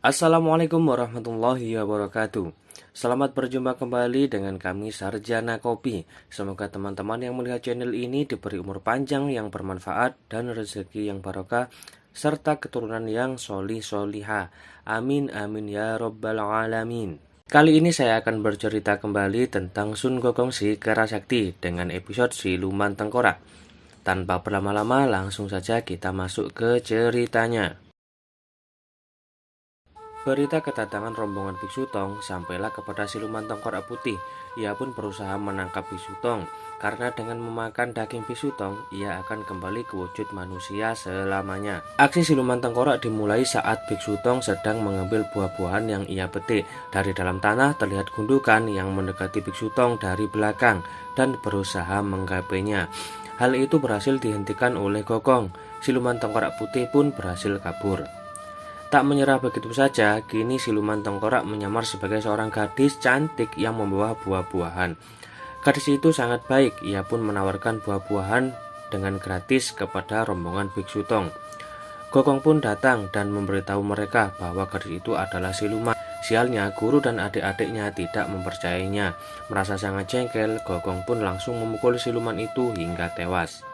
Assalamualaikum warahmatullahi wabarakatuh. Selamat berjumpa kembali dengan kami Sarjana Kopi. Semoga teman-teman yang melihat channel ini diberi umur panjang yang bermanfaat dan rezeki yang barokah serta keturunan yang solih-solihah. Amin amin ya robbal alamin. Kali ini saya akan bercerita kembali tentang Sun Gokong si Kerasakti dengan episode Siluman Tengkorak. Tanpa berlama-lama langsung saja kita masuk ke ceritanya. Berita kedatangan rombongan Biksu Tong sampailah kepada siluman tengkorak putih. Ia pun berusaha menangkap Biksu Tong, karena dengan memakan daging Biksu Tong, ia akan kembali ke wujud manusia selamanya. Aksi siluman tengkorak dimulai saat Biksu Tong sedang mengambil buah-buahan yang ia petik. Dari dalam tanah terlihat gundukan yang mendekati Biksu Tong dari belakang dan berusaha menggapainya. Hal itu berhasil dihentikan oleh Gokong. Siluman tengkorak putih pun berhasil kabur. Tak menyerah begitu saja, kini siluman tengkorak menyamar sebagai seorang gadis cantik yang membawa buah-buahan. Gadis itu sangat baik, ia pun menawarkan buah-buahan dengan gratis kepada rombongan Biksu Tong. Gokong pun datang dan memberitahu mereka bahwa gadis itu adalah siluman. Sialnya, guru dan adik-adiknya tidak mempercayainya. Merasa sangat jengkel, Gokong pun langsung memukul siluman itu hingga tewas.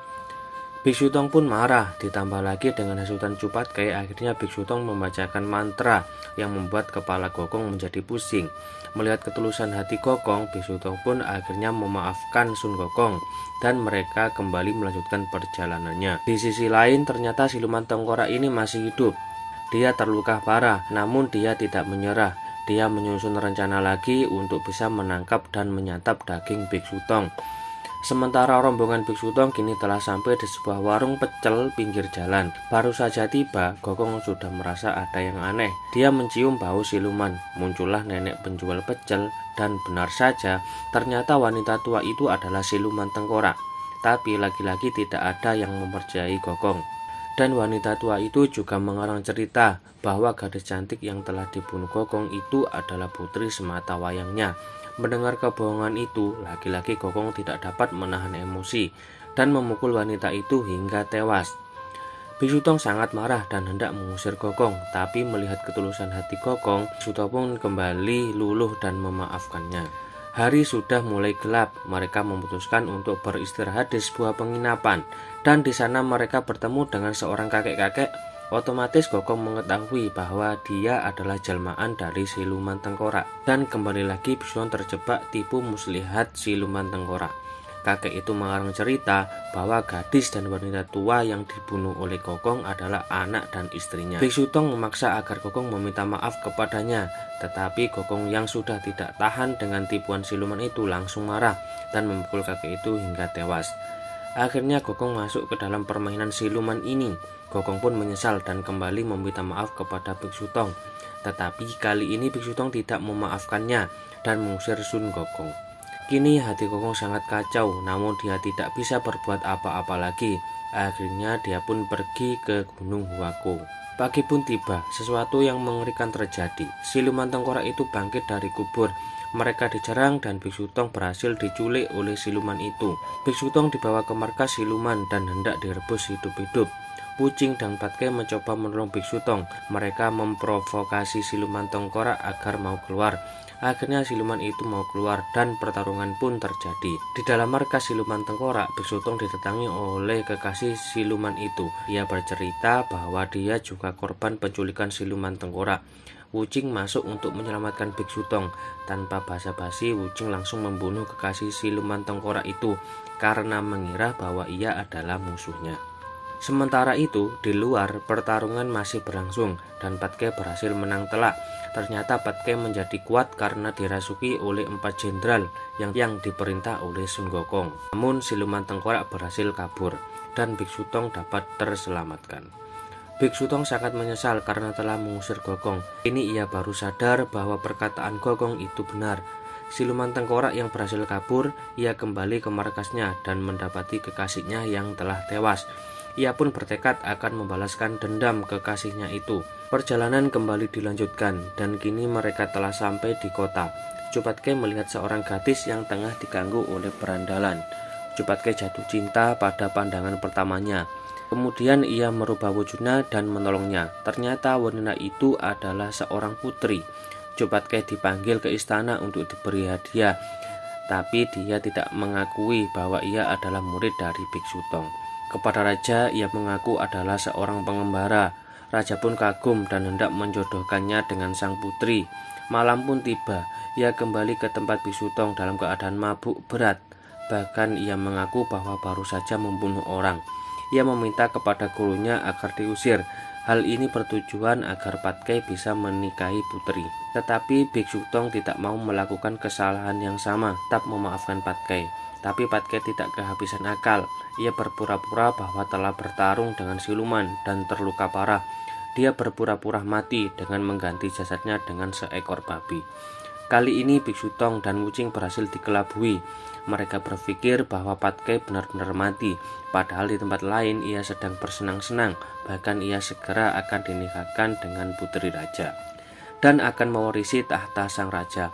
Biksu Tong pun marah, ditambah lagi dengan hasutan Cupatkai. Akhirnya Biksu Tong membacakan mantra yang membuat kepala Gokong menjadi pusing. Melihat ketulusan hati Gokong, Biksu Tong pun akhirnya memaafkan Sun Gokong dan mereka kembali melanjutkan perjalanannya. Di sisi lain, ternyata siluman tengkorak ini masih hidup. Dia terluka parah, namun dia tidak menyerah. Dia menyusun rencana lagi untuk bisa menangkap dan menyantap daging Biksu Tong. Sementara rombongan Biksu Tong kini telah sampai di sebuah warung pecel pinggir jalan. Baru saja tiba, Gokong sudah merasa ada yang aneh. Dia mencium bau siluman. Muncullah nenek penjual pecel dan benar saja, ternyata wanita tua itu adalah siluman tengkorak. Tapi lagi-lagi tidak ada yang mempercayai Gokong. Dan wanita tua itu juga mengarang cerita bahwa gadis cantik yang telah dibunuh Gokong itu adalah putri semata wayangnya. Mendengar kebohongan itu, lagi-lagi Gokong tidak dapat menahan emosi dan memukul wanita itu hingga tewas. Biksu Tong sangat marah dan hendak mengusir Gokong, tapi melihat ketulusan hati Gokong, Biksu Tong pun kembali luluh dan memaafkannya. Hari sudah mulai gelap, mereka memutuskan untuk beristirahat di sebuah penginapan, dan di sana mereka bertemu dengan seorang kakek-kakek. Otomatis Gokong mengetahui bahwa dia adalah jelmaan dari siluman tengkorak, dan kembali lagi Biksu Tong terjebak tipu muslihat siluman tengkorak. Kakek itu mengarang cerita bahwa gadis dan wanita tua yang dibunuh oleh Gokong adalah anak dan istrinya. Biksu Tong memaksa agar Gokong meminta maaf kepadanya, tetapi Gokong yang sudah tidak tahan dengan tipuan siluman itu langsung marah dan memukul kakek itu hingga tewas. Akhirnya Gokong masuk ke dalam permainan siluman ini. Gokong pun menyesal dan kembali meminta maaf kepada Biksu Tong. Tetapi kali ini Biksu Tong tidak memaafkannya dan mengusir Sun Gokong. Kini hati Gokong sangat kacau, namun dia tidak bisa berbuat apa-apa lagi. Akhirnya dia pun pergi ke Gunung Huako. Pagi pun tiba, sesuatu yang mengerikan terjadi. Siluman tengkorak itu bangkit dari kubur. Mereka diserang dan Biksu Tong berhasil diculik oleh siluman itu. Biksu Tong dibawa ke markas siluman dan hendak direbus hidup-hidup. Pucing dan Patkai mencoba menolong Biksu Tong. Mereka memprovokasi siluman tengkorak agar mau keluar. Akhirnya siluman itu mau keluar dan pertarungan pun terjadi. Di dalam markas siluman tengkorak, Biksu Tong didatangi oleh kekasih siluman itu. Ia bercerita bahwa dia juga korban penculikan siluman tengkorak. Wuching masuk untuk menyelamatkan Biksu Tong. Tanpa basa-basi, Wuching langsung membunuh kekasih siluman tengkorak itu karena mengira bahwa ia adalah musuhnya. Sementara itu, di luar pertarungan masih berlangsung dan Patkai berhasil menang telak. Ternyata Patkai menjadi kuat karena dirasuki oleh 4 jenderal yang diperintah oleh Sun Gokong. Namun siluman tengkorak berhasil kabur dan Biksu Tong dapat terselamatkan. Biksu Tong sangat menyesal karena telah mengusir Gokong. Ini ia baru sadar bahwa perkataan Gokong itu benar. Siluman tengkorak yang berhasil kabur, ia kembali ke markasnya dan mendapati kekasihnya yang telah tewas. Ia pun bertekad akan membalaskan dendam kekasihnya itu. Perjalanan kembali dilanjutkan dan kini mereka telah sampai di kota. Cupatkai melihat seorang gadis yang tengah diganggu oleh berandalan. Cupatkai jatuh cinta pada pandangan pertamanya. Kemudian ia merubah wujudnya dan menolongnya. Ternyata wanita itu adalah seorang putri. Chupatke dipanggil ke istana untuk diberi hadiah, tapi dia tidak mengakui bahwa ia adalah murid dari Biksu Tong. Kepada raja, ia mengaku adalah seorang pengembara. Raja pun kagum dan hendak menjodohkannya dengan sang putri. Malam pun tiba, ia kembali ke tempat Biksu Tong dalam keadaan mabuk berat. Bahkan ia mengaku bahwa baru saja membunuh orang. Ia meminta kepada gurunya agar diusir. Hal ini bertujuan agar Patkai bisa menikahi putri. Tetapi Biksu Tong tidak mau melakukan kesalahan yang sama, tetap memaafkan Patkai. Tapi Patkai tidak kehabisan akal. Ia berpura-pura bahwa telah bertarung dengan siluman dan terluka parah. Dia berpura-pura mati dengan mengganti jasadnya dengan seekor babi. Kali ini Biksu Tong dan Wuching berhasil dikelabui. Mereka berpikir bahwa Patkai benar-benar mati, padahal di tempat lain ia sedang bersenang-senang. Bahkan ia segera akan dinikahkan dengan putri raja dan akan mewarisi tahta sang raja.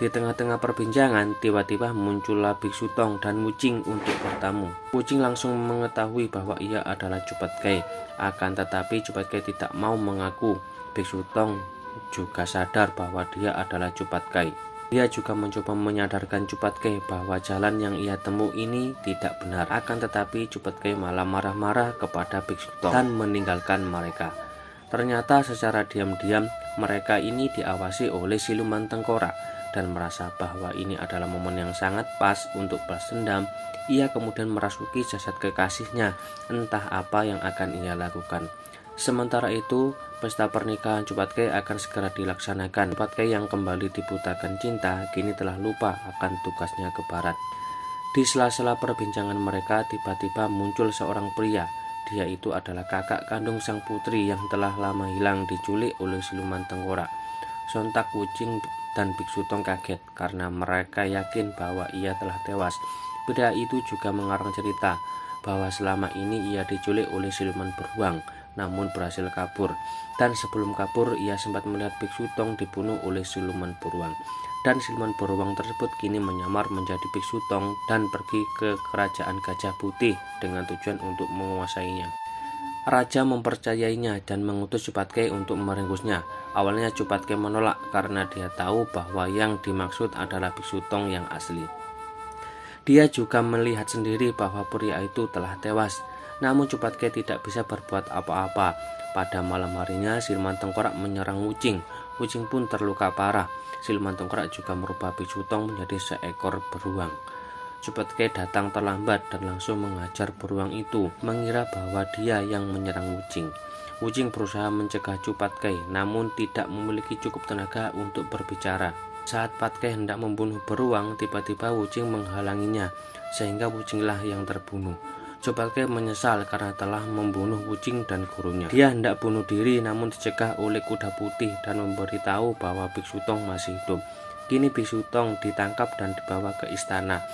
Di tengah-tengah perbincangan, tiba-tiba muncullah Biksu Tong dan Wuching untuk bertamu. Wuching langsung mengetahui bahwa ia adalah Chupatkai, akan tetapi Chupatkai tidak mau mengaku. Biksu Tong juga sadar bahwa dia adalah Chupatkai. Dia juga mencoba menyadarkan Chupatkai bahwa jalan yang ia temui ini tidak benar. Akan tetapi Chupatkai malah marah-marah kepada Biksu Tong dan meninggalkan mereka. Ternyata secara diam-diam mereka ini diawasi oleh siluman tengkorak, dan merasa bahwa ini adalah momen yang sangat pas untuk balas dendam. Ia kemudian merasuki jasad kekasihnya. Entah apa yang akan ia lakukan. Sementara itu, pesta pernikahan Chupatkai akan segera dilaksanakan. Chupatkai yang kembali dibutakan cinta kini telah lupa akan tugasnya ke barat. Di sela-sela perbincangan mereka, tiba-tiba muncul seorang pria. Dia itu adalah kakak kandung sang putri yang telah lama hilang, diculik oleh siluman tengkorak. Sontak Wuching dan Biksu Tong kaget karena mereka yakin bahwa ia telah tewas. Pria itu juga mengarang cerita bahwa selama ini ia diculik oleh siluman beruang, namun berhasil kabur. Dan sebelum kabur, ia sempat melihat Biksu Tong dibunuh oleh siluman beruang. Dan siluman beruang tersebut kini menyamar menjadi Biksu Tong dan pergi ke kerajaan Gajah Putih dengan tujuan untuk menguasainya. Raja mempercayainya dan mengutus Chupatkai untuk meringkusnya. Awalnya Chupatkai menolak karena dia tahu bahwa yang dimaksud adalah Biksu Tong yang asli. Dia juga melihat sendiri bahwa pria itu telah tewas. Namun Chupatkai tidak bisa berbuat apa-apa. Pada malam harinya, siluman tengkorak menyerang Wuching. Wuching pun terluka parah. Siluman tengkorak juga merubah Biksu Tong menjadi seekor beruang. Chupatkai datang terlambat dan langsung mengajar beruang itu, mengira bahwa dia yang menyerang Wuching. Wuching berusaha mencegah Chupatkai, namun tidak memiliki cukup tenaga untuk berbicara. Saat Patkai hendak membunuh beruang, tiba-tiba Wuching menghalanginya, sehingga Wuchinglah yang terbunuh. Chupatkai menyesal karena telah membunuh Wuching dan gurunya. Dia hendak bunuh diri namun dicegah oleh kuda putih dan memberitahu bahwa Biksu Tong masih hidup. Kini Biksu Tong ditangkap dan dibawa ke istana.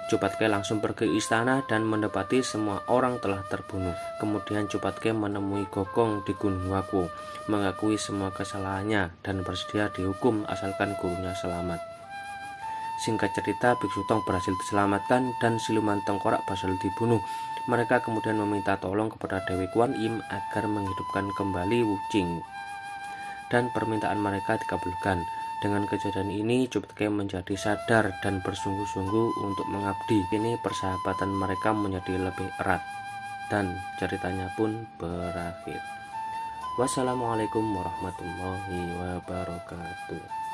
Chupatkai langsung pergi ke istana dan mendapati semua orang telah terbunuh. Kemudian Chupatkai menemui Gokong di Gunung Waku, mengakui semua kesalahannya dan bersedia dihukum asalkan gurunya selamat. Singkat cerita, Biksu Tong berhasil diselamatkan dan siluman tengkorak berhasil dibunuh. Mereka kemudian meminta tolong kepada Dewi Kuan Im agar menghidupkan kembali Wuching, dan permintaan mereka dikabulkan. Dengan kejadian ini, Chupatkai menjadi sadar dan bersungguh-sungguh untuk mengabdi. Kini persahabatan mereka menjadi lebih erat dan ceritanya pun berakhir. Wassalamualaikum warahmatullahi wabarakatuh.